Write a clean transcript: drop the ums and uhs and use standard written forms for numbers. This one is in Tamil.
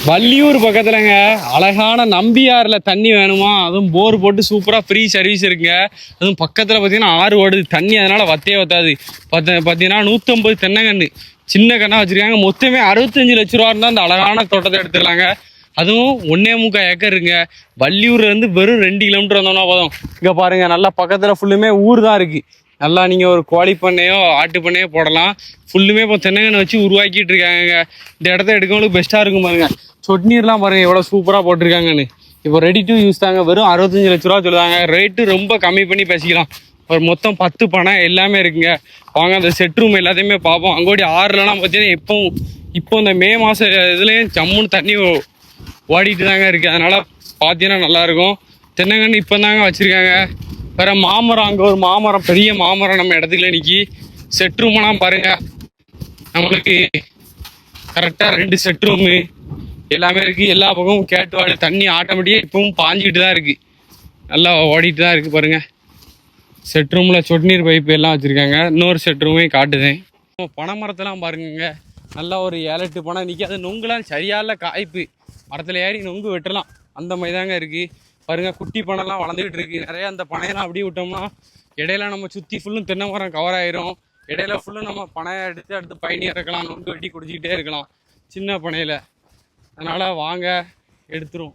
வள்ளியூர் பக்கத்துலங்க அழகான நம்பியாறுல தண்ணி வேணுமா, அதுவும் போர் போட்டு சூப்பராக ஃப்ரீ சர்வீஸ் இருக்குங்க. அதுவும் பக்கத்தில் பார்த்தீங்கன்னா ஆறு ஓடுது தண்ணி, அதனால வத்தே வத்தாது. பார்த்தீங்கன்னா 150 தென்னங்கன்று சின்ன கண்ணா வச்சிருக்காங்க. மொத்தமே 65 லட்ச ரூபா இருந்தால் அந்த அழகான தோட்டத்தை எடுத்துடலாங்க. அதுவும் 1.25 ஏக்கர் இருக்குங்க. வள்ளியூர்லேருந்து வெறும் 2 கிலோமீட்டர் வந்தோம்னா போதும். இங்கே பாருங்க, நல்லா பக்கத்தில் ஃபுல்லுமே ஊர் தான் இருக்குது. நல்லா நீங்கள் ஒரு கோழி பண்ணையோ ஆட்டு பண்ணையோ போடலாம். ஃபுல்லுமே இப்போ தென்னங்கன்று வச்சு உருவாக்கிட்டு இருக்காங்க. இந்த இடத்த எடுக்கவங்களுக்கு பெஸ்ட்டாக இருக்கும் பாருங்க. சொட்நீர்லாம் பாருங்கள் எவ்வளோ சூப்பராக போட்டிருக்காங்கன்னு. இப்போ ரெடி டு யூஸ் தாங்க. வெறும் 65 லட்ச ரூபா சொல்லுவாங்க. ரேட்டு ரொம்ப கம்மி பண்ணி பேசிக்கலாம். ஒரு மொத்தம் 10 பனை எல்லாமே இருக்குங்க. வாங்க அந்த செட் ரூம் எல்லாத்தையுமே பார்ப்போம். அங்கோடி ஆறுலலாம் பார்த்தீங்கன்னா இப்போ இந்த மே மாதம் இதுலேயும் ஜம்முன்னு தண்ணி ஓடிட்டு தாங்க இருக்குது. அதனால் பார்த்தீங்கன்னா நல்லாயிருக்கும். தென்னங்கன்று இப்போ தாங்க வச்சுருக்காங்க. வேறு மாமரம், அங்கே ஒரு மாமரம், பெரிய மாமரம் நம்ம இடத்துக்குள்ள நிற்கி. செட் ரூமெல்லாம் பாருங்கள், நம்மளுக்கு கரெக்டாக 2 செட் ரூமு எல்லாமே இருக்குது. எல்லா பக்கமும் கேட்டுவாடு தண்ணி ஆட்டோமேட்டிக்காக இப்பவும் பாஞ்சிக்கிட்டு தான் இருக்குது. நல்லா ஓடிட்டு தான் இருக்குது பாருங்கள். செட் ரூமில் சொட்டு நீர் பைப்பு எல்லாம் வச்சுருக்காங்க. இன்னொரு செட் ரூமையும் காட்டுதேன். பனை மரத்தெல்லாம் பாருங்க, நல்லா ஒரு 7-8 பனை நிற்கி. அது நொங்குலாம் சரியால காய்ப்பு, மரத்தில் ஏறி நொங்கு வெட்டலாம் அந்த மாதிரி தாங்க இருக்குது பாருங்கள். குட்டி பனைலாம் வளர்ந்துக்கிட்டு இருக்குது நிறையா. அந்த பனையெல்லாம் அப்படியே விட்டோம்னா இடையில நம்ம சுற்றி ஃபுல்லும் தென்னை மரம் கவர் ஆயிரும். இடையில ஃபுல்லும் நம்ம பனையை அடுத்து பயணி இறக்கலாம், நொங்கு வெட்டி குடிச்சிக்கிட்டே இருக்கலாம் சின்ன பனையில். அதனால் வாங்க எடுத்துரும்.